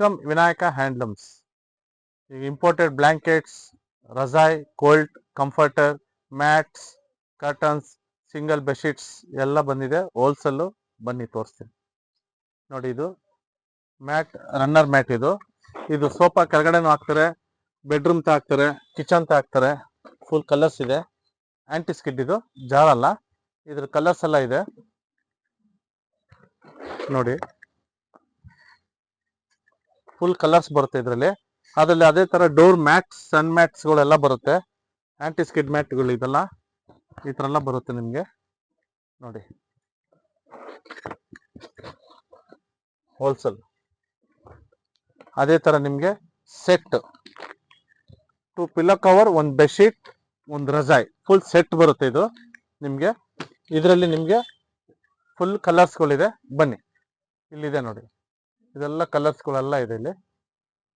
Welcome Vinayaka handlooms. ಈಗ imported blankets, ರಜಾಯ್, quilt, comforter, mats, curtains, single bedsheets ಎಲ್ಲ ಬಂದಿದೆ. ಹೋಲ್ಸೇಲು ಬನ್ನಿ ತೋರಿಸ್ತೀನಿ ನೋಡಿ. ಇದು ಮ್ಯಾಟ್, ರನ್ನರ್ ಮ್ಯಾಟ್. ಇದು ಸೋಫಾ ಕೆಳಗಡೆನೂ ಹಾಕ್ತಾರೆ, ಬೆಡ್ರೂಮ್ ತ ಹಾಕ್ತಾರೆ, ಕಿಚನ್ ತ ಹಾಕ್ತಾರೆ. ಫುಲ್ ಕಲರ್ಸ್ ಇದೆ. ಆಂಟಿ ಸ್ಕಿಡ್, ಇದು ಜಾರಲ್ಲ. ಇದ್ರ ಕಲರ್ಸ್ ಎಲ್ಲ ಇದೆ ನೋಡಿ. ಫುಲ್ ಕಲರ್ಸ್ ಬರುತ್ತೆ ಇದರಲ್ಲಿ. ಅದರಲ್ಲಿ ಅದೇ ತರ ಡೋರ್ ಮ್ಯಾಟ್ಸ್, ಸನ್ ಮ್ಯಾಟ್ಸ್ ಗಳೆಲ್ಲ ಬರುತ್ತೆ. ಆಂಟಿ ಸ್ಕಿಡ್ ಮ್ಯಾಟ್ಗಳು ಇದೆಲ್ಲ ಈ ತರ ಎಲ್ಲ ಬರುತ್ತೆ ನಿಮ್ಗೆ ನೋಡಿ. ಹೋಲ್ಸೇಲ್. ಅದೇ ತರ ನಿಮ್ಗೆ ಸೆಟ್, 2 ಪಿಲ್ಲೋ ಕವರ್, 1 ಬೆಡ್ಶೀಟ್, 1 ರಜಾಯ್, ಫುಲ್ ಸೆಟ್ ಬರುತ್ತೆ ಇದು ನಿಮ್ಗೆ. ಇದರಲ್ಲಿ ನಿಮ್ಗೆ ಫುಲ್ ಕಲರ್ಸ್ಗಳಿದೆ. ಬನ್ನಿ, ಇಲ್ಲಿದೆ ನೋಡಿ. ಇದೆಲ್ಲ ಕಲರ್ಸ್ಗಳೆಲ್ಲ ಇದೆ ಇಲ್ಲಿ.